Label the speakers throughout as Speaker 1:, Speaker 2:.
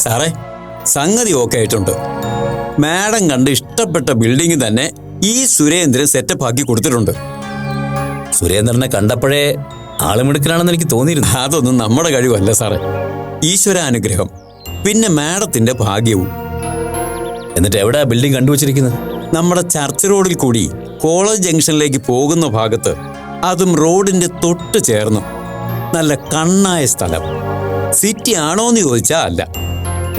Speaker 1: സാറേ, സംഗതി ഓക്കെ ആയിട്ടുണ്ട്. മാഡം കണ്ട് ഇഷ്ടപ്പെട്ട ബിൽഡിംഗ് തന്നെ ഈ സുരേന്ദ്രൻ സെറ്റപ്പ് ആക്കി കൊടുത്തിട്ടുണ്ട്.
Speaker 2: സുരേന്ദ്രനെ കണ്ടപ്പോഴേ ആളുമിടുക്കനാണെന്ന് എനിക്ക് തോന്നിയിരുന്നു.
Speaker 1: അതൊന്നും നമ്മുടെ കഴിവല്ല സാറേ, ഈശ്വരാനുഗ്രഹം, പിന്നെ മാഡത്തിന്റെ ഭാഗ്യവും.
Speaker 2: എന്നിട്ട് എവിടെയാ ബിൽഡിംഗ് കണ്ടുവച്ചിരിക്കുന്നത്?
Speaker 1: നമ്മുടെ ചർച്ച് റോഡിൽ കൂടി കോളേജ് ജംഗ്ഷനിലേക്ക് പോകുന്ന ഭാഗത്ത്, അതും റോഡിന്റെ തൊട്ട് ചേർന്ന്. നല്ല കണ്ണായ സ്ഥലം. സിറ്റി ആണോന്ന് ചോദിച്ചാൽ അല്ല,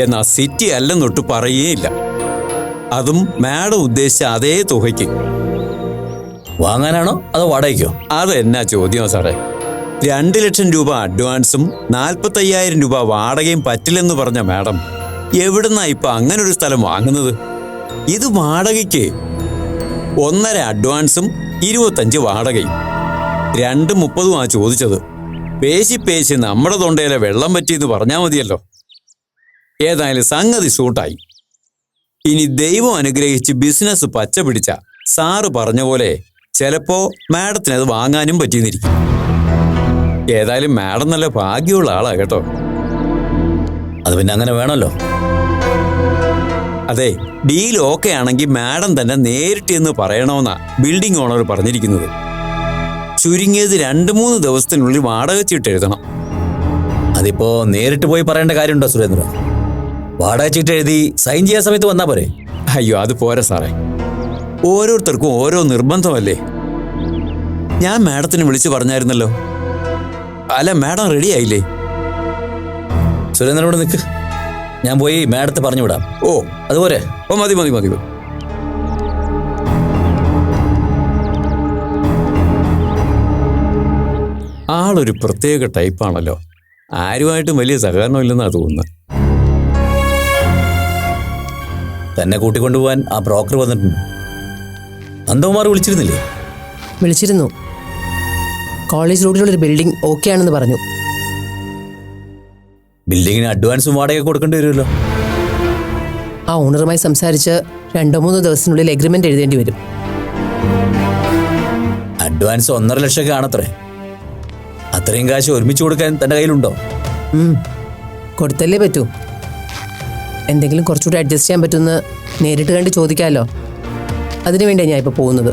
Speaker 1: എന്നാ സിറ്റി അല്ലെന്നൊട്ട് പറയേയില്ല. അതും മാഡം ഉദ്ദേശിച്ച അതേ തുകയ്ക്ക്.
Speaker 2: വാങ്ങാനാണോ അതോ വാടകയ്ക്കോ?
Speaker 1: അത് എന്നാ ചോദ്യം സാറേ. 2 ലക്ഷം രൂപ അഡ്വാൻസും 45,000 രൂപ വാടകയും പറ്റില്ലെന്ന് പറഞ്ഞ മാഡം എവിടുന്നാ ഇപ്പൊ അങ്ങനൊരു സ്ഥലം വാങ്ങുന്നത്? ഇത് വാടകയ്ക്ക് 1.5 അഡ്വാൻസും 25 വാടകയും. 2.30 ചോദിച്ചത്. പേശി നമ്മുടെ തൊണ്ടയിലെ വെള്ളം പറ്റിയെന്ന് പറഞ്ഞാൽ മതിയല്ലോ. ഏതായാലും സംഗതി സൂട്ടായി. ഇനി ദൈവം അനുഗ്രഹിച്ച് ബിസിനസ് പച്ച പിടിച്ച സാറ് പറഞ്ഞ പോലെ ചിലപ്പോ മാഡത്തിന് അത് വാങ്ങാനും പറ്റിയെന്നിരിക്കും. ഏതായാലും മാഡം നല്ല ഭാഗ്യമുള്ള ആളാ കേട്ടോ.
Speaker 2: അത് പിന്നെ അങ്ങനെ വേണമല്ലോ.
Speaker 1: അതെ, ഡീൽ ഓക്കെ ആണെങ്കിൽ മാഡം തന്നെ നേരിട്ട് എന്ന് പറയണമെന്നാ ബിൽഡിംഗ് ഓണർ പറഞ്ഞിരിക്കുന്നത്. ചുരുങ്ങിയത് 2-3 ദിവസത്തിനുള്ളിൽ വാടക ചീട്ട് എഴുതണം.
Speaker 2: അതിപ്പോ നേരിട്ട് പോയി പറയേണ്ട കാര്യമുണ്ടോ സുരേന്ദ്ര? വാടക ചീട്ട് എഴുതി സൈൻ ചെയ്യാൻ സമയത്ത് വന്നാ പോരെ?
Speaker 1: അയ്യോ, അത് പോരാ സാറേ. ഓരോരുത്തർക്കും ഓരോ നിർബന്ധമല്ലേ. ഞാൻ മാഡത്തിന് വിളിച്ചു പറഞ്ഞായിരുന്നല്ലോ. അല്ല, മാഡം റെഡി ആയില്ലേ?
Speaker 2: സുരേന്ദ്രനോട് നിൽക്ക്, ഞാൻ പോയി മാഡത്തെ പറഞ്ഞു വിടാം.
Speaker 1: ഓ,
Speaker 2: അതുപോലെ.
Speaker 1: ഓ, മതി. ആളൊരു പ്രത്യേക ടൈപ്പാണല്ലോ. ആരുമായിട്ടും വലിയ സഹകരണമില്ലെന്നാ തോന്നുന്നത്.
Speaker 2: തന്നെ കൂട്ടിക്കൊണ്ടുപോകാൻ ആ ബ്രോക്കർ വന്നിട്ടുണ്ട്. നന്ദകുമാർ വിളിച്ചിരുന്നില്ലേ?
Speaker 3: വിളിച്ചിരുന്നു. കോളേജ് റോഡിലുള്ളൊരു ബിൽഡിംഗ് ഓക്കെ ആണെന്ന് പറഞ്ഞു.
Speaker 2: ബിൽഡിങ്ങിന് അഡ്വാൻസും വാടക കൊടുക്കേണ്ടി വരുമല്ലോ.
Speaker 3: ആ ഓണറുമായി സംസാരിച്ച് 2-3 ദിവസത്തിനുള്ളിൽ എഗ്രിമെന്റ് എഴുതേണ്ടി വരും.
Speaker 2: അഡ്വാൻസ് 1.5 ലക്ഷം കാണത്രേ. അത്രയും കാശ് ഒരുമിച്ച് കൊടുക്കാൻ തന്റെ കയ്യിലുണ്ടോ?
Speaker 3: കൊടുത്തല്ലേ പറ്റൂ. എന്തെങ്കിലും കുറച്ചുകൂടി അഡ്ജസ്റ്റ് ചെയ്യാൻ പറ്റുമെന്ന് നേരിട്ട് കണ്ട് ചോദിക്കാമല്ലോ. അതിനു വേണ്ടിയാണ് ഞാൻ ഇപ്പോൾ പോകുന്നത്.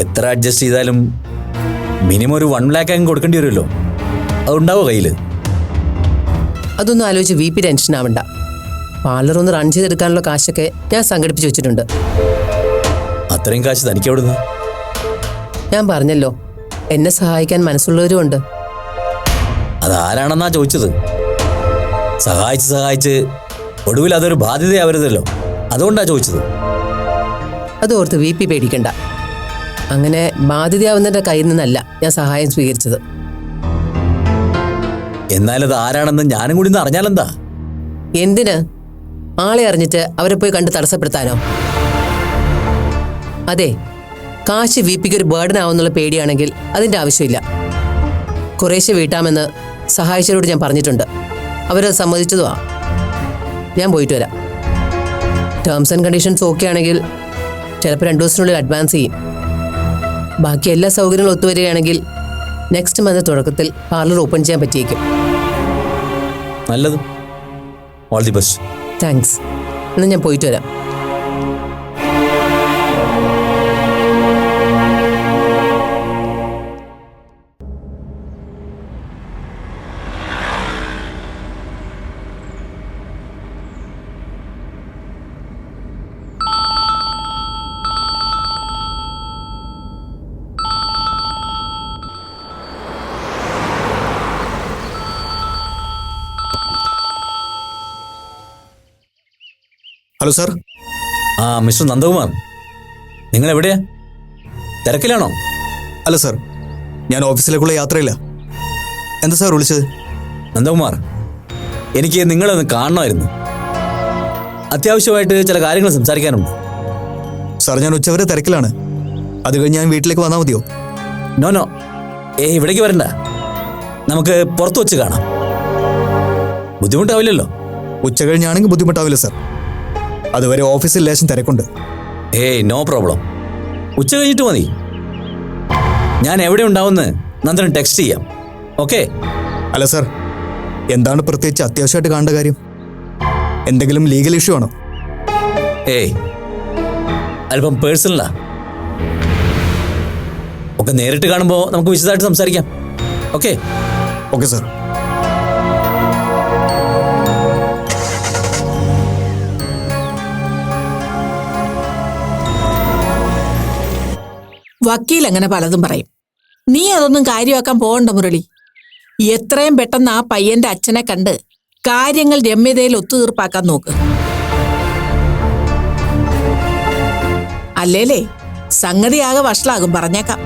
Speaker 2: എത്ര അഡ്ജസ്റ്റ് ചെയ്താലും മിനിമം ഒരു 1 ലാക്ക് അങ്ങ് കൊടുക്കേണ്ടി വരുമല്ലോ. അതുണ്ടാവോ കയ്യിൽ?
Speaker 3: അതൊന്നും ആലോചിച്ച് VP ടെൻഷൻ ആവണ്ട. പാർലർ ഒന്ന് റൺ ചെയ്തെടുക്കാനുള്ള കാശൊക്കെ ഞാൻ സംഘടിപ്പിച്ച് വെച്ചിട്ടുണ്ട്.
Speaker 2: അത്രയും കാശ് തനിക്ക് എവിടുന്ന?
Speaker 3: ഞാൻ പറഞ്ഞല്ലോ, എന്നെ സഹായിക്കാൻ മനസ്സുള്ളവരുമുണ്ട്.
Speaker 2: അതാരാണെന്നാ ചോദിച്ചത്. സഹായിച്ച് ഒടുവിൽ അതൊരു ബാധ്യതയാവരുതല്ലോ, അതുകൊണ്ടാ ചോദിച്ചത്.
Speaker 3: അതോർത്ത് VP പേടിക്കണ്ട. അങ്ങനെ ബാധ്യതയാവുന്നതിൻ്റെ കയ്യിൽ നിന്നല്ല ഞാൻ സഹായം സ്വീകരിച്ചത്.
Speaker 2: എന്നാലത് ആരാണെന്ന് ഞാനും കൂടി ഒന്ന് അറിഞ്ഞാലെന്താ?
Speaker 3: എന്തിന്? ആളെ അറിഞ്ഞിട്ട് അവരെ പോയി കണ്ട് തടസ്സപ്പെടുത്താനോ? അതെ, കാശ് VPക്ക് ഒരു ബേർഡൻ ആവുന്നുള്ള പേടിയാണെങ്കിൽ അതിൻ്റെ ആവശ്യമില്ല. കുറേശ്ശെ വീട്ടാമെന്ന് സഹായിച്ചവരോട് ഞാൻ പറഞ്ഞിട്ടുണ്ട്. അവരത് സമ്മതിച്ചതുമാ. ഞാൻ പോയിട്ട് വരാം. ടേംസ് ആൻഡ് കണ്ടീഷൻസ് ഓക്കെ ആണെങ്കിൽ ചിലപ്പോൾ 2 ദിവസത്തിനുള്ളിൽ അഡ്വാൻസ് ചെയ്യും. ബാക്കി എല്ലാ സൗകര്യങ്ങളും ഒത്തുവരികയാണെങ്കിൽ നെക്സ്റ്റ് മന്ത് തുടക്കത്തിൽ പാർലർ ഓപ്പൺ ചെയ്യാൻ പറ്റിയേക്കും.
Speaker 2: നല്ലത്. All the best.
Speaker 3: താങ്ക്സ്. എന്നാൽ ഞാൻ പോയിട്ട് വരാം.
Speaker 4: Hello sir.
Speaker 2: മിസ്റ്റർ നന്ദകുമാർ, നിങ്ങൾ എവിടെയാ? തിരക്കിലാണോ?
Speaker 4: അല്ല സാർ, ഞാൻ ഓഫീസിലേക്കുള്ള യാത്രയില്ല. എന്താ സാർ വിളിച്ചത്?
Speaker 2: നന്ദകുമാർ, എനിക്ക് നിങ്ങളെ ഒന്ന് കാണണമായിരുന്നു. അത്യാവശ്യമായിട്ട് ചില കാര്യങ്ങൾ സംസാരിക്കാനുണ്ട്.
Speaker 4: സാർ, ഞാൻ ഉച്ചവരെ തിരക്കിലാണ്. അത് കഴിഞ്ഞ് ഞാൻ വീട്ടിലേക്ക് വന്നാൽ മതിയോ?
Speaker 2: നോ, ഇവിടേക്ക് വരണ്ട. നമുക്ക് പുറത്ത് വെച്ച് കാണാം. ബുദ്ധിമുട്ടാവില്ലല്ലോ?
Speaker 4: ഉച്ച കഴിഞ്ഞാണെങ്കിൽ ബുദ്ധിമുട്ടാവില്ല സാർ. അതുവരെ ഓഫീസിൽ ലേശം തിരക്കുണ്ട്.
Speaker 2: No problem. ഉച്ച കഴിഞ്ഞിട്ട് മതി. ഞാൻ എവിടെ ഉണ്ടാവുമെന്ന് നന്ദന് ടെക്സ്റ്റ് ചെയ്യാം. ഓക്കെ?
Speaker 4: അല്ല സാർ, എന്താണ് പ്രത്യേകിച്ച് അത്യാവശ്യമായിട്ട് കാണേണ്ട കാര്യം? എന്തെങ്കിലും ലീഗൽ ഇഷ്യൂ ആണോ?
Speaker 2: ഏയ്, അല്പം പേഴ്സണലാ. ഒക്കെ നേരിട്ട് കാണുമ്പോൾ നമുക്ക് വിശദമായിട്ട് സംസാരിക്കാം. ഓക്കെ?
Speaker 4: Okay sir.
Speaker 5: വക്കീൽ അങ്ങനെ പലതും പറയും. നീ അതൊന്നും കാര്യമാക്കാൻ പോകണ്ട മുരളി. എത്രയും പെട്ടെന്ന് ആ പയ്യന്റെ അച്ഛനെ കണ്ട് കാര്യങ്ങൾ രമ്യതയിൽ ഒത്തുതീർപ്പാക്കാൻ നോക്ക്. അല്ലേലേ സംഗതിയാകെ വഷളാകും, പറഞ്ഞേക്കാം.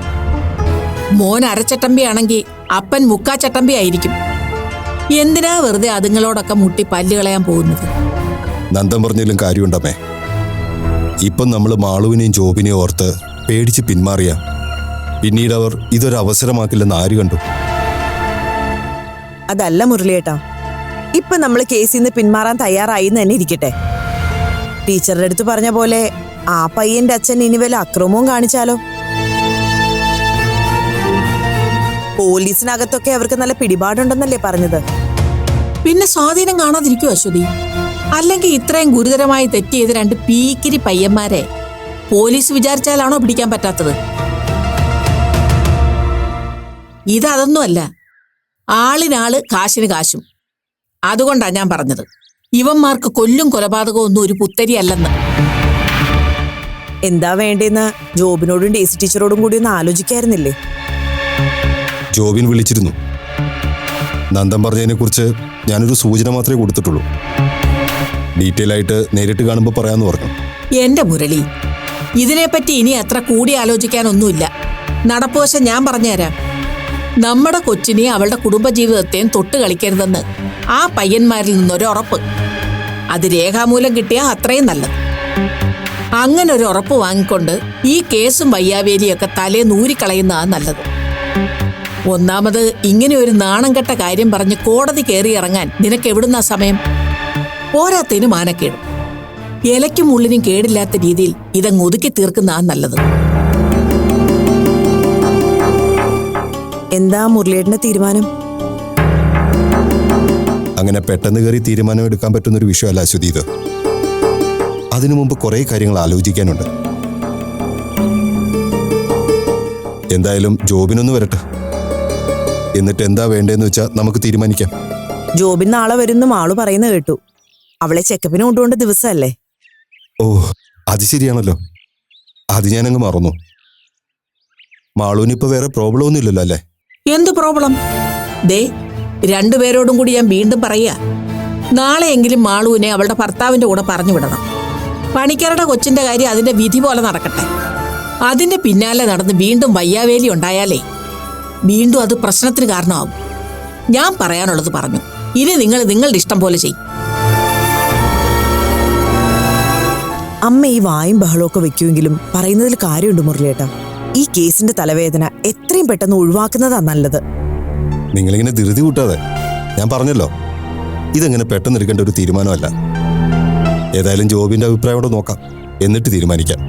Speaker 5: മോൻ അരച്ചട്ടമ്പിയാണെങ്കിൽ അപ്പൻ മുക്കാച്ചട്ടമ്പി ആയിരിക്കും. എന്തിനാ വെറുതെ അതുങ്ങളോടൊക്കെ മുട്ടി പല്ല് കളയാൻ പോകുന്നത്?
Speaker 6: നന്ദൻ പറഞ്ഞാലും കാര്യമുണ്ടമ്മേ. ഇപ്പം നമ്മൾ മാളുവിനെയും ജോബിനെയും ഓർത്ത് പേടിച്ച് പിന്മാറിയ പിന്നീട് അവർ ഇതൊരു അവസരമാക്കില്ലെന്ന് ആര് കണ്ടു?
Speaker 7: അതല്ല മുരളിയേട്ടാ, ഇപ്പൊ നമ്മൾ കേസിൽ നിന്ന് പിന്മാറാൻ തയ്യാറായി എന്ന് തന്നെ ഇരിക്കട്ടെ. ടീച്ചറുടെ അടുത്ത് പറഞ്ഞ പോലെ ആ പയ്യന്റെ അച്ഛൻ ഇനി വല്ല അക്രമവും കാണിച്ചാലോ? പോലീസിനകത്തൊക്കെ അവർക്ക് നല്ല പിടിപാടുണ്ടെന്നല്ലേ പറഞ്ഞത്?
Speaker 5: പിന്നെ സ്വാധീനം കാണാതിരിക്കുവോ അശ്വതി? അല്ലെങ്കിൽ ഇത്രയും ഗുരുതരമായി തെറ്റ് ചെയ്ത് രണ്ട് പീക്കിരി പയ്യന്മാരെ പോലീസ് വിചാരിച്ചാലാണോ പിടിക്കാൻ പറ്റാത്തത്? ഇതൊന്നുമല്ല, ആളിനാള് കാശിന് കാശും. അതുകൊണ്ടാ ഞാൻ പറഞ്ഞത് ഇവന്മാർക്ക് കൊല്ലും കൊലപാതകവും ഒന്നും ഒരു പുത്തരി അല്ലെന്ന്.
Speaker 7: എന്താ വേണ്ടെന്ന് ജോബിനോടും ഡേസി ടീച്ചറോടും കൂടി ഒന്ന് ആലോചിക്കായിരുന്നില്ലേ?
Speaker 6: ജോബിൻ വിളിച്ചിരുന്നു. നന്ദൻ പറഞ്ഞതിനെ കുറിച്ച് ഞാനൊരു സൂചന മാത്രമേ കൊടുത്തിട്ടുള്ളൂ. ഡീറ്റെയിൽ ആയിട്ട് നേരിട്ട് കാണുമ്പോൾ പറയാമെന്ന് പറഞ്ഞു.
Speaker 5: എന്റെ മുരളി, ഇതിനെപ്പറ്റി ഇനി അത്ര കൂടി ആലോചിക്കാനൊന്നുമില്ല. നടപ്പുവശം ഞാൻ പറഞ്ഞുതരാം. നമ്മുടെ കൊച്ചിനെയും അവളുടെ കുടുംബജീവിതത്തെയും തൊട്ട് കളിക്കരുതെന്ന് ആ പയ്യന്മാരിൽ നിന്നൊരു ഉറപ്പ്. അത് രേഖാമൂലം കിട്ടിയാൽ അത്രയും നല്ലത്. അങ്ങനെ ഒരു ഉറപ്പ് വാങ്ങിക്കൊണ്ട് ഈ കേസും വയ്യാവേലിയൊക്കെ തലേ നൂരിക്കളയുന്നതാണ് നല്ലത്. ഒന്നാമത് ഇങ്ങനെ ഒരു നാണം കെട്ട കാര്യം പറഞ്ഞ് കോടതി കയറി ഇറങ്ങാൻ നിനക്ക് എവിടുന്നാ സമയം? പോരാത്തതിന് മാനക്കേടും. ഇലയ്ക്കും ഉള്ളിനും കേടില്ലാത്ത രീതിയിൽ ഇതങ്ങ് ഒതുക്കി തീർക്കുന്നതാണ് നല്ലത്.
Speaker 7: എന്താ മുരളിയേട്ടന്റെ തീരുമാനം?
Speaker 6: അങ്ങനെ പെട്ടെന്ന് കയറി തീരുമാനമെടുക്കാൻ പറ്റുന്നൊരു വിഷയമല്ല അശ്വതി ഇത്. അതിനു മുമ്പ് കുറേ കാര്യങ്ങൾ ആലോചിക്കാനുണ്ട്. എന്തായാലും ജോബിനൊന്ന് വരട്ടെ, എന്നിട്ട് എന്താ വേണ്ടതെന്ന് വെച്ചാൽ നമുക്ക് തീരുമാനിക്കാം.
Speaker 7: ജോബിൻ നാളെ വരുന്നു ആള് പറയുന്ന കേട്ടു. അവളെ ചെക്കപ്പിന് കൊണ്ടുപോകേണ്ട ദിവസമല്ലേ?
Speaker 6: ഓ, അത് ശരിയാണല്ലോ. അത് ഞാനങ്ങ് മറന്നു. മാളൂനിപ്പോ വേറെ പ്രോബ്ലം ഒന്നും ഇല്ലല്ലോ അല്ലേ?
Speaker 5: എന്ത് പ്രോബ്ലം? ദേ, രണ്ടുപേരോടും കൂടി ഞാൻ വീണ്ടും പറയാ, നാളെയെങ്കിലും മാളുവിനെ അവളുടെ ഭർത്താവിന്റെ കൂടെ പറഞ്ഞു വിടണം. പണിക്കരുടെ കൊച്ചിന്റെ കാര്യം അതിന്റെ വിധി പോലെ നടക്കട്ടെ. അതിന്റെ പിന്നാലെ നടന്ന് വീണ്ടും വയ്യാവേലി ഉണ്ടായാലേ വീണ്ടും അത് പ്രശ്നത്തിന് കാരണമാകും. ഞാൻ പറയാനുള്ളത് പറഞ്ഞു. ഇനി നിങ്ങൾ നിങ്ങളുടെ ഇഷ്ടം പോലെ ചെയ്യും.
Speaker 7: അമ്മ ഈ വായും ബഹളമൊക്കെ വെക്കുമെങ്കിലും പറയുന്നതിൽ കാര്യമുണ്ട് മുരളിയേട്ടാ. ഈ കേസിന്റെ തലവേദന എത്രയും പെട്ടെന്ന് ഒഴിവാക്കുന്നതാ നല്ലത്.
Speaker 6: നിങ്ങളിങ്ങനെ ധൃതി കൂട്ടാതെ. ഞാൻ പറഞ്ഞല്ലോ, ഇതെങ്ങനെ പെട്ടെന്ന് എടുക്കേണ്ട ഒരു തീരുമാനമല്ല. ഏതായാലും ജോബിന്റെ അഭിപ്രായോടെ നോക്കാം, എന്നിട്ട് തീരുമാനിക്കാം.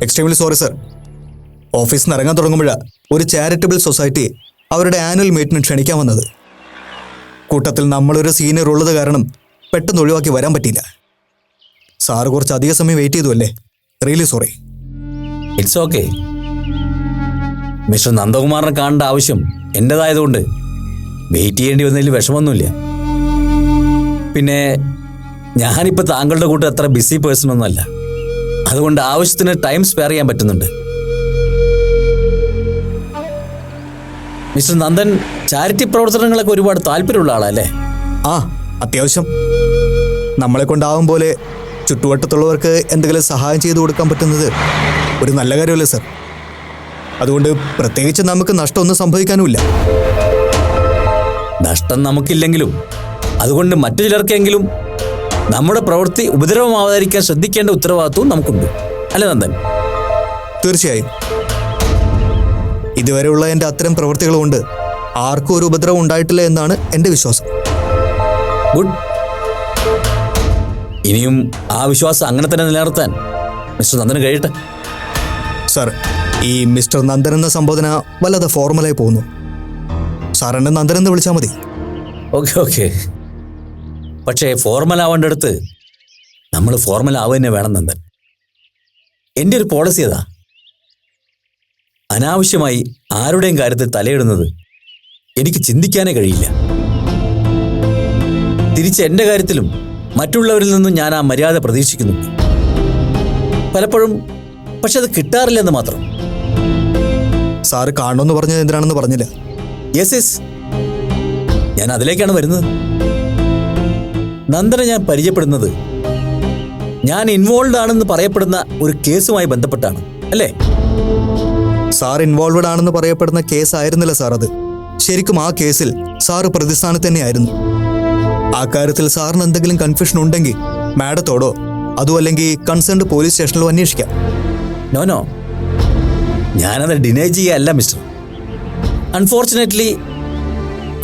Speaker 4: Extremely sorry sir. ഓഫീസിൽ നിന്ന് ഇറങ്ങാൻ തുടങ്ങുമ്പോഴാണ് ഒരു ചാരിറ്റബിൾ സൊസൈറ്റി അവരുടെ ആനുവൽ മീറ്റിന് ക്ഷണിക്കാൻ വന്നത്. കൂട്ടത്തിൽ നമ്മളൊരു സീനിയർ ഉള്ളത് കാരണം പെട്ടെന്ന് ഒഴിവാക്കി വരാൻ പറ്റിയില്ല. സാറ് കുറച്ച് അധിക സമയം വെയിറ്റ് ചെയ്തു അല്ലേ? Really sorry.
Speaker 2: It's okay. Mister നന്ദകുമാറിനെ കാണേണ്ട ആവശ്യം എൻ്റെതായതുകൊണ്ട് വെയിറ്റ് ചെയ്യേണ്ടി വന്നതിൽ വിഷമമൊന്നുമില്ല. പിന്നെ ഞാനിപ്പോൾ താങ്കളുടെ കൂട്ടം അത്ര ബിസി പേഴ്സൺ ഒന്നുമല്ല. അതുകൊണ്ട് ആവശ്യത്തിന് ടൈം സ്പെയർ ചെയ്യാൻ പറ്റുന്നുണ്ട്. മിസ്റ്റർ നന്ദൻ ചാരിറ്റി പ്രവർത്തനങ്ങളൊക്കെ ഒരുപാട് താല്പര്യമുള്ള ആളല്ലേ?
Speaker 4: ആ, അത്യാവശ്യം. നമ്മളെ കൊണ്ടാവും പോലെ ചുറ്റുവട്ടത്തുള്ളവർക്ക് എന്തെങ്കിലും സഹായം ചെയ്തു കൊടുക്കാൻ പറ്റുന്നത് ഒരു നല്ല കാര്യമല്ലേ സർ? അതുകൊണ്ട് പ്രത്യേകിച്ച് നമുക്ക് നഷ്ടമൊന്നും സംഭവിക്കാനുമില്ല.
Speaker 2: നഷ്ടം നമുക്കില്ലെങ്കിലും അതുകൊണ്ട് മറ്റു ചിലർക്കെങ്കിലും നമ്മുടെ പ്രവൃത്തി ഉപദ്രവമാവാതിരിക്കാൻ ശ്രദ്ധിക്കേണ്ട ഉത്തരവാദിത്വവും നമുക്കുണ്ട്, അല്ലേ നന്ദൻ?
Speaker 4: തീർച്ചയായും. ഇതുവരെയുള്ള എൻ്റെ അത്തരം പ്രവൃത്തികൾ കൊണ്ട് ആർക്കും ഒരു ഉപദ്രവം ഉണ്ടായിട്ടില്ല എന്നാണ് എൻ്റെ വിശ്വാസം.
Speaker 2: ഗുഡ്. ഇനിയും ആ വിശ്വാസം അങ്ങനെ തന്നെ നിലനിർത്താൻ മിസ്റ്റർ നന്ദന് കഴിയട്ടെ.
Speaker 4: സാർ, ഈ മിസ്റ്റർ നന്ദൻ എന്ന സംബോധന വല്ലാതെ ഫോർമലായി പോകുന്നു. സാർ എന്നെ നന്ദൻ എന്ന് വിളിച്ചാൽ മതി.
Speaker 2: Okay okay. പക്ഷേ ഫോർമൽ ആവേണ്ടടുത്ത് നമ്മൾ ഫോർമൽ ആവുക തന്നെ വേണം നന്ദൻ. എൻ്റെ ഒരു പോളിസി അതാ. അനാവശ്യമായി ആരുടെയും കാര്യത്തിൽ തലയിടുന്നത് എനിക്ക് ചിന്തിക്കാനേ കഴിയില്ല. തിരിച്ച് എൻ്റെ കാര്യത്തിലും മറ്റുള്ളവരിൽ നിന്നും ഞാൻ ആ മര്യാദ പ്രതീക്ഷിക്കുന്നുണ്ട്. പലപ്പോഴും പക്ഷെ അത് കിട്ടാറില്ലെന്ന് മാത്രം.
Speaker 4: സാറ് കാണണമെന്ന് പറഞ്ഞത് എന്തിനാണെന്ന് പറഞ്ഞില്ല.
Speaker 2: യെസ് യെസ്, ഞാൻ അതിലേക്കാണ് വരുന്നത്. നന്ദനെ ഞാൻ പരിചയപ്പെടുന്നത് ഞാൻ ഇൻവോൾവ് ആണെന്ന് പറയപ്പെടുന്ന ഒരു കേസുമായി ബന്ധപ്പെട്ടാണ്, അല്ലേ?
Speaker 4: സാർ ഇൻവോൾവഡ് ആണെന്ന് പറയപ്പെടുന്ന കേസ് ആയിരുന്നില്ല സാർ അത്. ശരിക്കും ആ കേസിൽ സാറ് പ്രതിസ്ഥാനത്ത് തന്നെയായിരുന്നു. ആ കാര്യത്തിൽ സാറിന് എന്തെങ്കിലും കൺഫ്യൂഷൻ ഉണ്ടെങ്കിൽ മാഡത്തോടോ അതോ അല്ലെങ്കിൽ കൺസേൺഡ് പോലീസ് സ്റ്റേഷനിലോ അന്വേഷിക്കാം.
Speaker 2: നോ, ഞാനത് ഡിനൈ ചെയ്യല്ല മിസ്റ്റർ. അൺഫോർച്ചുനേറ്റ്ലി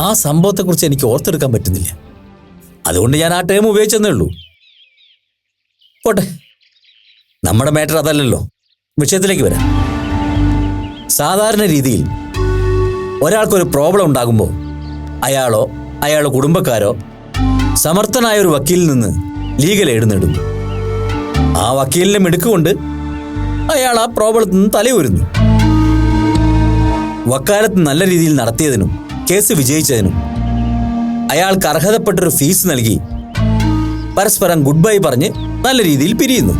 Speaker 2: ആ സംഭവത്തെക്കുറിച്ച് എനിക്ക് ഓർത്തെടുക്കാൻ പറ്റുന്നില്ല. അതുകൊണ്ട് ഞാൻ ആ ടേം ഉപയോഗിച്ചെന്നേ ഉള്ളൂ. പോട്ടെ, നമ്മുടെ മാറ്റർ അതല്ലല്ലോ. വിഷയത്തിലേക്ക് വരാം. സാധാരണ രീതിയിൽ ഒരാൾക്കൊരു പ്രോബ്ലം ഉണ്ടാകുമ്പോൾ അയാളോ അയാളുടെ കുടുംബക്കാരോ സമർത്ഥനായ ഒരു വക്കീലിൽ നിന്ന് ലീഗൽ എയ്ഡ് നേടുന്നു. ആ വക്കീലിന്റെ മിടുക്കുകൊണ്ട് അയാൾ ആ പ്രോബ്ലത്തിൽ നിന്ന് തലയൂരുന്നു. വക്കാലത്ത് നല്ല രീതിയിൽ നടത്തിയതിനും കേസ് വിജയിച്ചതിനും അയാൾക്ക് അർഹതപ്പെട്ടൊരു ഫീസ് നൽകി പരസ്പരം ഗുഡ് ബൈ പറഞ്ഞ് നല്ല രീതിയിൽ പിരിയുന്നു.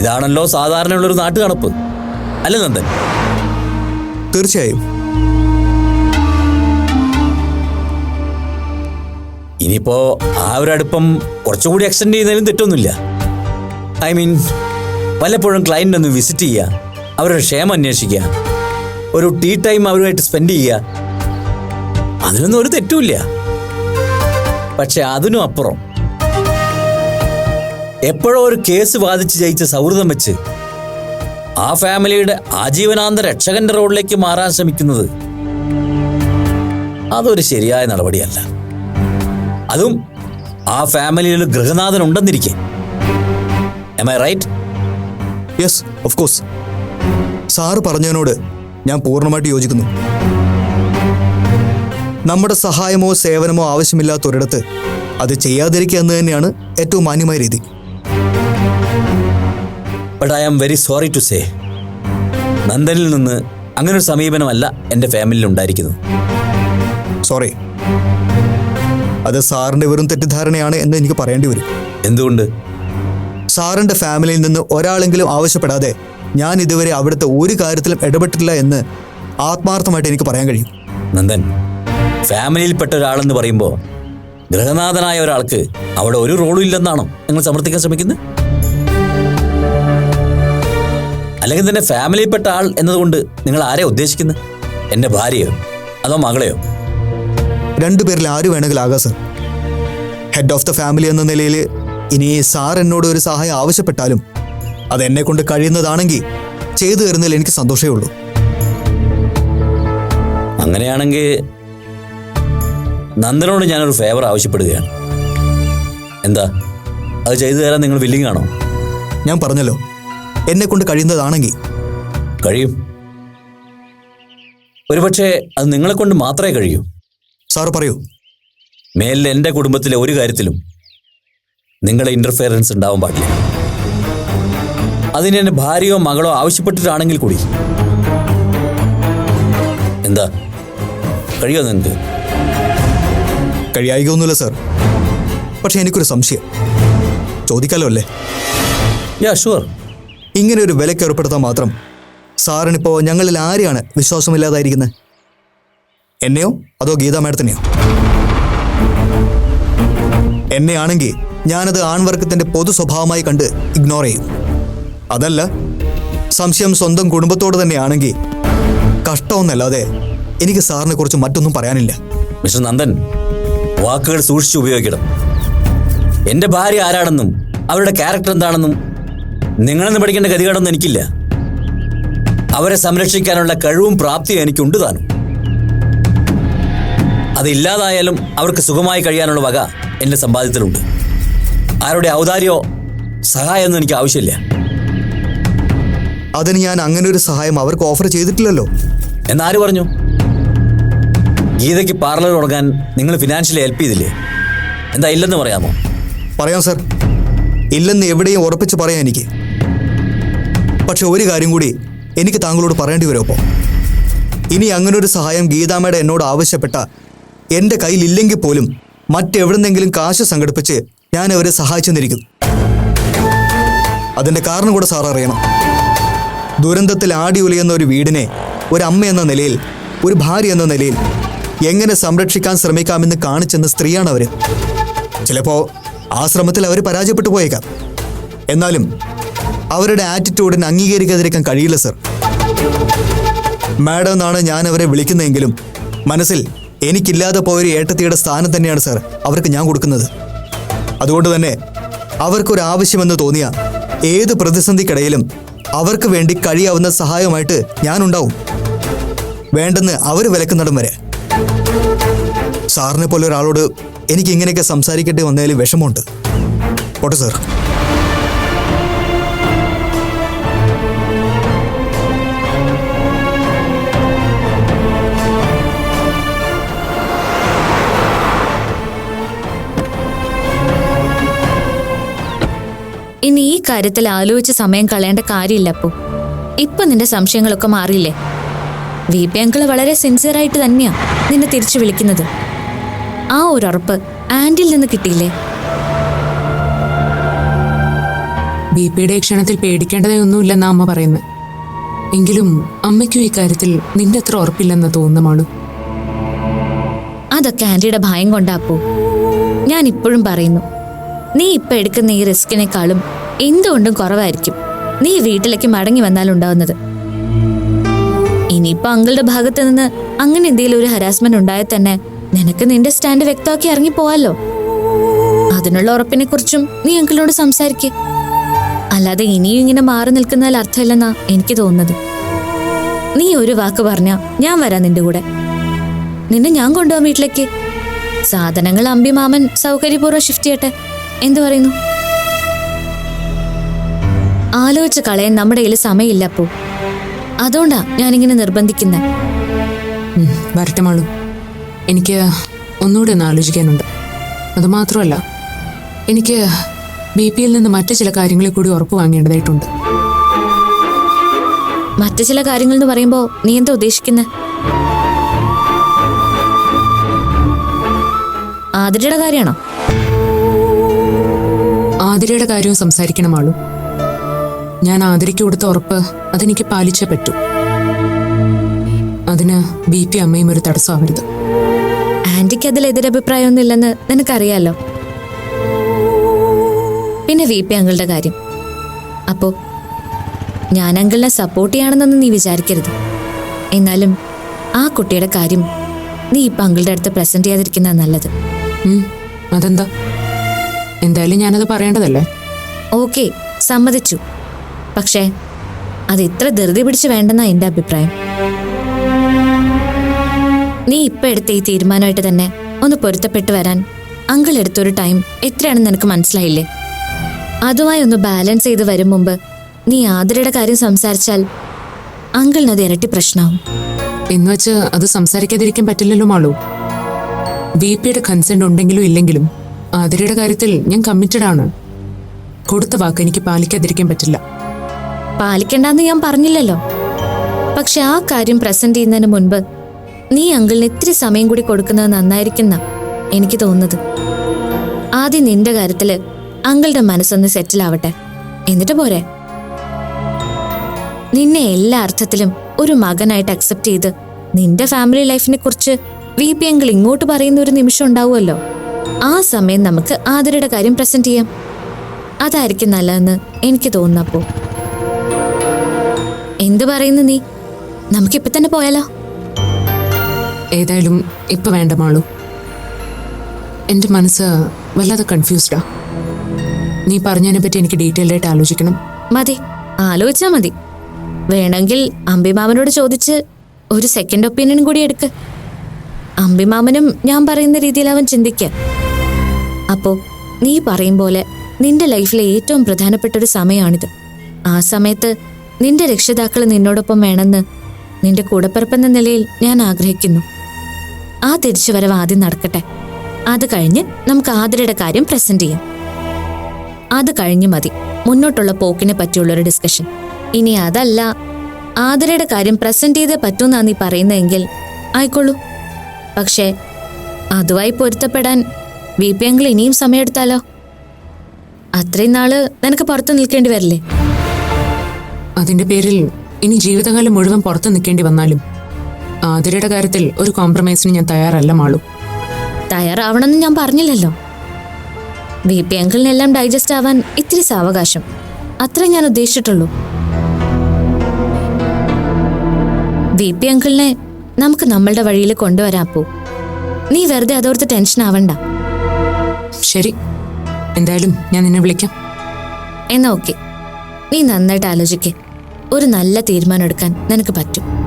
Speaker 2: ഇതാണല്ലോ സാധാരണയുള്ളൊരു നാട്ടുകണപ്പ്, അല്ലേ നന്ദൻ?
Speaker 4: തീർച്ചയായും.
Speaker 2: ഇനിയിപ്പോ ആ ഒരു അടുപ്പം കുറച്ചുകൂടി എക്സ്റ്റെൻഡ് ചെയ്യുന്നതിലും തെറ്റൊന്നുമില്ല. ഐ മീൻ, വല്ലപ്പോഴും ക്ലയൻറ്റ് ഒന്ന് വിസിറ്റ് ചെയ്യുക, അവരുടെ ക്ഷേമം അന്വേഷിക്കുക, ഒരു ടീ ടൈം അവരുമായിട്ട് സ്പെൻഡ് ചെയ്യുക, അതിനൊന്നും ഒരു തെറ്റുമില്ല. പക്ഷെ അതിനും അപ്പുറം എപ്പോഴോ ഒരു കേസ് വാദിച്ച് ജയിച്ച സൗഹൃദം വെച്ച് ആ ഫാമിലിയുടെ ആജീവനാന്ത രക്ഷകന്റെ റോഡിലേക്ക് മാറാൻ ശ്രമിക്കുന്നത് അതൊരു ശരിയായ നടപടിയല്ല. അതും ആ ഫാമിലിയിൽ ഒരു ഗൃഹനാഥൻ ഉണ്ടെന്നിരിക്കെ. Am I right?
Speaker 4: Yes, of course. Sir പറഞ്ഞതിനോട് ഞാൻ പൂർണ്ണമായിട്ട് യോജിക്കുന്നു. നമ്മുടെ സഹായമോ സേവനമോ ആവശ്യമില്ലാത്തൊരിടത്ത് അത് ചെയ്യാതിരിക്കുക എന്ന് തന്നെയാണ് ഏറ്റവും മാന്യമായ രീതി.
Speaker 2: But I am very sorry to say, നന്ദനിൽ നിന്ന് അങ്ങനൊരു സമീപനമല്ല എൻ്റെ ഫാമിലിയിൽ ഉണ്ടായിരിക്കുന്നത്.
Speaker 4: സോറി, അത് സാറിൻ്റെ വെറും തെറ്റിദ്ധാരണയാണ് എന്ന് എനിക്ക് പറയേണ്ടി വരും.
Speaker 2: എന്തുകൊണ്ട്?
Speaker 4: സാറിൻ്റെ ഫാമിലിയിൽ നിന്ന് ഒരാളെങ്കിലും ആവശ്യപ്പെടാതെ ഞാൻ ഇതുവരെ അവിടുത്തെ ഒരു കാര്യത്തിലും ഇടപെട്ടിട്ടില്ല എന്ന് ആത്മാർത്ഥമായിട്ട് എനിക്ക് പറയാൻ കഴിയും.
Speaker 2: നന്ദൻ, ഫാമിലിയിൽപ്പെട്ട ഒരാളെന്ന് പറയുമ്പോൾ ഗൃഹനാഥനായ ഒരാൾക്ക് അവിടെ ഒരു റോളും ഇല്ലെന്നാണോ നിങ്ങൾ സമർത്ഥിക്കാൻ ശ്രമിക്കുന്നത്? അല്ലെങ്കിൽ തന്നെ ഫാമിലിയിൽപ്പെട്ട ആൾ എന്നതുകൊണ്ട് നിങ്ങൾ ആരെ ഉദ്ദേശിക്കുന്നത്? എൻ്റെ ഭാര്യയോ അതോ മകളെയോ?
Speaker 4: രണ്ടുപേരിൽ ആര് വേണമെങ്കിലും ആകാം sir. Head of the family എന്ന നിലയിൽ ഇനി സാർ എന്നോട് ഒരു സഹായം ആവശ്യപ്പെട്ടാലും അത് എന്നെ കൊണ്ട് കഴിയുന്നതാണെങ്കിൽ ചെയ്തു തരുന്നതിൽ എനിക്ക് സന്തോഷമേ ഉള്ളൂ.
Speaker 2: അങ്ങനെയാണെങ്കിൽ നന്ദനോട് ഞാനൊരു ഫേവർ ആവശ്യപ്പെടുകയാണ്. എന്താ, അത് ചെയ്തു തരാൻ നിങ്ങൾ വില്ലിങ് ആണോ?
Speaker 4: ഞാൻ പറഞ്ഞല്ലോ, എന്നെ കൊണ്ട് കഴിയുന്നതാണെങ്കിൽ.
Speaker 2: കഴിയും. ഒരുപക്ഷെ അത് നിങ്ങളെ കൊണ്ട് മാത്രമേ കഴിയൂ.
Speaker 4: സാർ പറയൂ.
Speaker 2: മേലിൽ എൻ്റെ കുടുംബത്തിലെ ഒരു കാര്യത്തിലും നിങ്ങളുടെ ഇൻ്റർഫിയറൻസ് ഉണ്ടാവാൻ പാടില്ല. അതിന് എൻ്റെ ഭാര്യയോ മകളോ ആവശ്യപ്പെട്ടിട്ടാണെങ്കിൽ കൂടി. എന്താ, കഴിയോ നിങ്ങൾക്ക്?
Speaker 4: കഴിയായികൊന്നുമില്ല സാർ. പക്ഷെ എനിക്കൊരു സംശയം ചോദിക്കാലോ അല്ലേ?
Speaker 2: Yeah sure.
Speaker 4: ഇങ്ങനെ ഒരു വിലയ്ക്ക് ഏർപ്പെടുത്താൻ മാത്രം സാറിനിപ്പോൾ ഞങ്ങളിൽ ആരെയാണ് വിശ്വാസമില്ലാതായിരിക്കുന്നത്? എന്നെയോ അതോ ഗീതാ മാഡത്തിനെയോ? എന്നെയാണെങ്കിൽ ഞാനത് ആൺവർഗത്തിന്റെ പൊതു സ്വഭാവമായി കണ്ട് ഇഗ്നോർ ചെയ്യും. അതല്ല, സംശയം സ്വന്തം കുടുംബത്തോട് തന്നെയാണെങ്കിൽ കഷ്ടമൊന്നല്ലാതെ എനിക്ക് സാറിനെ കുറിച്ച് മറ്റൊന്നും പറയാനില്ല.
Speaker 2: മിസ്റ്റർ നന്ദൻ, വാക്കുകൾ സൂക്ഷിച്ച് ഉപയോഗിക്കണം. എൻ്റെ ഭാര്യ ആരാണെന്നും അവരുടെ ക്യാരക്ടർ എന്താണെന്നും നിങ്ങളെന്ന് പഠിക്കേണ്ട ഗതികേടൊന്നും എനിക്കില്ല. അവരെ സംരക്ഷിക്കാനുള്ള കഴിവും പ്രാപ്തിയും എനിക്കുണ്ട് താനും. അതില്ലാതായാലും അവർക്ക് സുഖമായി കഴിയാനുള്ള വക എൻ്റെ സമ്പാദ്യത്തിലുണ്ട്. ആരുടെ ഔദാര്യമോ സഹായമൊന്നും എനിക്ക് ആവശ്യമില്ല.
Speaker 4: അതിന് ഞാൻ അങ്ങനെ ഒരു സഹായം അവർക്ക് ഓഫർ ചെയ്തിട്ടില്ലല്ലോ.
Speaker 2: എന്നാര് പറഞ്ഞു? ഗീതയ്ക്ക് പാർലർ തുടങ്ങാൻ നിങ്ങൾ ഫിനാൻഷ്യലി ഹെൽപ്പ് ചെയ്തില്ലേ? എന്താ ഇല്ലെന്ന് പറയാമോ?
Speaker 4: പറയാം സർ, ഇല്ലെന്ന് എവിടെയും ഉറപ്പിച്ച് പറയാം എനിക്ക്. പക്ഷെ ഒരു കാര്യം കൂടി എനിക്ക് താങ്കളോട് പറയേണ്ടി വരും. അപ്പോൾ ഇനി അങ്ങനൊരു സഹായം ഗീതാമ്മയുടെ എന്നോട് ആവശ്യപ്പെട്ട എൻ്റെ കയ്യിലില്ലെങ്കിൽ പോലും മറ്റെവിടുന്നെങ്കിലും കാശ് സംഘടിപ്പിച്ച് ഞാൻ അവരെ സഹായിച്ചെന്നിരിക്കും. അതിൻ്റെ കാരണം കൂടെ സാർ അറിയണം. ദുരന്തത്തിൽ ആടി ഉലയുന്ന ഒരു വീടിനെ ഒരു അമ്മ എന്ന നിലയിൽ, ഒരു ഭാര്യ എന്ന നിലയിൽ എങ്ങനെ സംരക്ഷിക്കാൻ ശ്രമിക്കാമെന്ന് കാണിച്ചെന്ന സ്ത്രീയാണ് അവർ. ചിലപ്പോൾ ആ ശ്രമത്തിൽ അവർ പരാജയപ്പെട്ടു പോയേക്കാം. എന്നാലും അവരുടെ ആറ്റിറ്റ്യൂഡിന് അംഗീകരിക്കാതിരിക്കാൻ കഴിയില്ല സർ. മാഡം എന്നാണ് ഞാൻ അവരെ വിളിക്കുന്നതെങ്കിലും മനസ്സിൽ എനിക്കില്ലാതെ പോയൊരു ഏട്ടത്തിയുടെ സ്ഥാനം തന്നെയാണ് സർ അവർക്ക് ഞാൻ കൊടുക്കുന്നത്. അതുകൊണ്ട് തന്നെ അവർക്കൊരു ആവശ്യമെന്ന് തോന്നിയ ഏത് പ്രതിസന്ധിക്കിടയിലും അവർക്ക് വേണ്ടി കഴിയാവുന്ന സഹായമായിട്ട് ഞാനുണ്ടാവും. വേണ്ടെന്ന് അവർ വിലക്കുന്നിടം വരെ. സാറിനെ പോലെ ഒരാളോട് എനിക്ക് ഇങ്ങനെയൊക്കെ സംസാരിക്കേണ്ടി വന്നതിൽ വിഷമമുണ്ട്. പോട്ടെ സർ.
Speaker 8: ഇനി ഈ കാര്യത്തിൽ ആലോചിച്ച് സമയം കളയേണ്ട കാര്യമില്ല. അപ്പോ ഇപ്പൊ നിന്റെ സംശയങ്ങളൊക്കെ മാറിയില്ലേ? VP അങ്കിള് വളരെ സിൻസിയറായിട്ട് തന്നെയാ നിന്നെ തിരിച്ചു വിളിക്കുന്നത്. ആ ഒരു ഉറപ്പ് ആന്റിയിൽ നിന്ന് കിട്ടിയില്ലേ?
Speaker 9: VPയുടെ ക്ഷണത്തിൽ പേടിക്കേണ്ടതൊന്നുമില്ലെന്നാ അമ്മ പറയുന്നത്. എങ്കിലും അമ്മയ്ക്കും ഈ കാര്യത്തിൽ നിന്റെ അത്ര ഉറപ്പില്ലെന്ന് തോന്നുന്നു.
Speaker 8: അതൊക്കെ ആന്റിയുടെ ഭയം കൊണ്ടാപ്പോ. ഞാൻ ഇപ്പോഴും പറയുന്നു, നീ ഇപ്പൊ എടുക്കുന്ന ഈ റിസ്കിനേക്കാളും എന്തുകൊണ്ടും കുറവായിരിക്കും നീ വീട്ടിലേക്ക് മടങ്ങി വന്നാലുണ്ടാവുന്നത്. ഇനിയിപ്പോ അങ്കിളുടെ ഭാഗത്ത് നിന്ന് അങ്ങനെ എന്തെങ്കിലും ഒരു ഹരാസ്മെന്റ് ഉണ്ടായാൽ തന്നെ നിനക്ക് നിന്റെ സ്റ്റാൻഡ് വ്യക്തമാക്കി ഇറങ്ങി പോവാലോ. അതിനുള്ള ഉറപ്പിനെ കുറിച്ചും നീ അങ്കിളിനോട് സംസാരിക്കേ. അല്ലാതെ ഇനിയും ഇങ്ങനെ മാറി നിൽക്കുന്നതിൽ അർത്ഥമില്ലെന്നാ എനിക്ക് തോന്നുന്നത്. നീ ഒരു വാക്ക് പറഞ്ഞാ ഞാൻ വരാം നിന്റെ കൂടെ. നിന്നെ ഞാൻ കൊണ്ടുപോകാം വീട്ടിലേക്ക്. സാധനങ്ങൾ അമ്പി മാമൻ സൗകര്യപൂർവ്വം ഷിഫ്റ്റ് ചെയ്യട്ടെ. എന്തു പറയുന്നു? ആലോചിച്ച് കളയാൻ നമ്മുടെ കയ്യിൽ സമയമില്ല. അപ്പോ അതുകൊണ്ടാ ഞാനിങ്ങനെ നിർബന്ധിക്കുന്നത്.
Speaker 9: വരട്ടെ മാളു, എനിക്ക് ഒന്നുകൂടെ ഒന്ന് ആലോചിക്കാനുണ്ട്. അതുമാത്രമല്ല, എനിക്ക് VPയിൽ നിന്ന് മറ്റു ചില കാര്യങ്ങളെ കൂടി ഉറപ്പ് വാങ്ങേണ്ടതായിട്ടുണ്ട്.
Speaker 8: മറ്റു ചില കാര്യങ്ങൾ എന്ന് പറയുമ്പോ നീ എന്താ ഉദ്ദേശിക്കുന്നത്? ആതിരയുടെ കാര്യമാണോ?
Speaker 9: ആതിരയുടെ കാര്യവും സംസാരിക്കണം മാളു. ഞാൻ ആതിരയ്ക്ക് കൊടുത്ത ഉറപ്പ് അതെനിക്ക് പാലിച്ചേ പറ്റൂ. അതിന് VP അമ്മയും ഒരു തടസ്സമാവരുത്.
Speaker 8: ആന്റിക്ക് അതിൽ എതിരഭിപ്രായമൊന്നും ഇല്ലെന്ന് നിനക്കറിയാലോ. പിന്നെ VP അങ്കിളുടെ കാര്യം. അപ്പോ ഞാൻ അങ്കിളിനെ സപ്പോർട്ട് ചെയ്യാണെന്നൊന്നും നീ വിചാരിക്കരുത്. എന്നാലും ആ കുട്ടിയുടെ കാര്യം നീ ഇപ്പൊ അങ്കിളുടെ അടുത്ത് പ്രസന്റ് ചെയ്യാതിരിക്കുന്ന നല്ലത്.
Speaker 9: അതെന്താ? എന്തായാലും ഞാനത് പറയേണ്ടതല്ലേ?
Speaker 8: ഓക്കെ, സമ്മതിച്ചു. പക്ഷേ അത് ഇത്ര ധൃതി പിടിച്ച് വേണ്ടെന്നാ എന്റെ അഭിപ്രായം. നീ ഇപ്പൊ എടുത്ത ഈ തീരുമാനമായിട്ട് തന്നെ ഒന്ന് പൊരുത്തപ്പെട്ട് വരാൻ അങ്കിൾ എടുത്തൊരു ടൈം എത്രയാണെന്ന് നിനക്ക് മനസ്സിലായില്ലേ? അതുമായി ഒന്ന് ബാലൻസ് ചെയ്ത് വരും മുമ്പ് നീ ആതിരയുടെ കാര്യം സംസാരിച്ചാൽ അങ്കിളിനത് ഇരട്ടി പ്രശ്നമാവും.
Speaker 9: എന്നുവെച്ച് അത് സംസാരിക്കാതിരിക്കാൻ പറ്റില്ലല്ലോ മാളു. VPയുടെ കൺസെന്റ് ഉണ്ടെങ്കിലും ഇല്ലെങ്കിലും ആതിരയുടെ കാര്യത്തിൽ ഞാൻ കമ്മിറ്റഡ് ആണ്. കൊടുത്ത വാക്ക് എനിക്ക് പാലിക്കാതിരിക്കാൻ പറ്റില്ല.
Speaker 8: പാലിക്കണ്ടെന്ന് ഞാൻ പറഞ്ഞില്ലല്ലോ. പക്ഷെ ആ കാര്യം പ്രസന്റ് ചെയ്യുന്നതിന് മുൻപ് നീ അങ്കിളിന് ഇത്തിരി സമയം കൂടി കൊടുക്കുന്നത് നന്നായിരിക്കുന്ന എനിക്ക് തോന്നുന്നത്. ആദ്യം നിന്റെ കാര്യത്തില് അങ്കിളുടെ മനസ്സൊന്ന് സെറ്റിൽ ആവട്ടെ, എന്നിട്ട് പോരെ. നിന്നെ എല്ലാ അർത്ഥത്തിലും ഒരു മകനായിട്ട് അക്സെപ്റ്റ് ചെയ്ത് നിന്റെ ഫാമിലി ലൈഫിനെ കുറിച്ച് VP അങ്കിൾ ഇങ്ങോട്ട് പറയുന്ന ഒരു നിമിഷം ഉണ്ടാവുമല്ലോ. ആ സമയം നമുക്ക് ആതിരയുടെ കാര്യം പ്രസന്റ് ചെയ്യാം. അതായിരിക്കും നല്ലതെന്ന് എനിക്ക് തോന്നുന്നപ്പോ. എന്തു പറയുന്നു നീ? നമുക്കിപ്പോ തന്നെ പോയാലോ?
Speaker 9: ഏതായാലും ഇപ്പൊ വേണ്ട മാളു. എന്റെ മനസ്സ് വല്ലാതെ കൺഫ്യൂസ്ഡാ. നീ പറഞ്ഞതിനെ പറ്റി എനിക്ക് ഡീറ്റെയിൽഡ് ആയിട്ട് ആലോചിക്കണം.
Speaker 8: മതി, ആലോചിച്ചാ മതി. വേണമെങ്കിൽ അമ്പിമാമനോട് ചോദിച്ച് ഒരു സെക്കൻഡ് ഒപ്പീനിയൻ കൂടി എടുക്ക്. അമ്പിമാമനും ഞാൻ പറയുന്ന രീതിയിൽ അവൻ ചിന്തിക്കുക. അപ്പോ നീ പറയും പോലെ നിന്റെ ലൈഫിലെ ഏറ്റവും പ്രധാനപ്പെട്ട ഒരു സമയമാണിത്. ആ സമയത്ത് നിന്റെ രക്ഷിതാക്കൾ നിന്നോടൊപ്പം വേണമെന്ന് നിന്റെ കൂടപ്പിറപ്പെന്ന നിലയിൽ ഞാൻ ആഗ്രഹിക്കുന്നു. ആ തിരിച്ചുവരവ് ആദ്യം നടക്കട്ടെ. അത് കഴിഞ്ഞ് നമുക്ക് ആതിരയുടെ കാര്യം പ്രസന്റ് ചെയ്യാം. അത് കഴിഞ്ഞ് മതി മുന്നോട്ടുള്ള പോക്കിനെ പറ്റിയുള്ളൊരു ഡിസ്കഷൻ. ഇനി അതല്ല, ആതിരയുടെ കാര്യം പ്രസന്റ് ചെയ്തേ പറ്റൂന്നാ നീ പറയുന്നതെങ്കിൽ ആയിക്കോളൂ. പക്ഷേ അതുമായി പൊരുത്തപ്പെടാൻ VP അങ്കിൾ ഇനിയും സമയമെടുത്താലോ? അത്രയും നാള് നിനക്ക് പുറത്തു നിൽക്കേണ്ടി വരില്ലേ?
Speaker 9: അതിന്റെ പേരിൽ ഇനി ജീവിതകാലം മുഴുവൻ പുറത്തു നിൽക്കേണ്ടി വന്നാലും ആതിരയുടെ കാര്യത്തിൽ ഒരു കോംപ്രമൈസിന് ഞാൻ തയ്യാറല്ല മാളു.
Speaker 8: തയ്യാറാവണമെന്ന് ഞാൻ പറഞ്ഞില്ലല്ലോ. VP അങ്കിളിനെല്ലാം ഡൈജസ്റ്റ് ആവാൻ ഇത്തിരി സാവകാശം, അത്രേ ഞാൻ ഉദ്ദേശിച്ചിട്ടുള്ളൂ. VP അങ്കിളിനെ നമുക്ക് നമ്മളുടെ വഴിയിൽ കൊണ്ടുവരാൻ പോ. നീ വെറുതെ അതോർത്ത് ടെൻഷൻ ആവണ്ട.
Speaker 9: ശരി, എന്തായാലും ഞാൻ നിന്നെ വിളിക്കാം.
Speaker 8: എന്നാ ഓക്കെ, നീ നന്നായിട്ട് ആലോചിക്കേ. ഒരു നല്ല തീരുമാനം എടുക്കാൻ നിനക്ക് പറ്റും.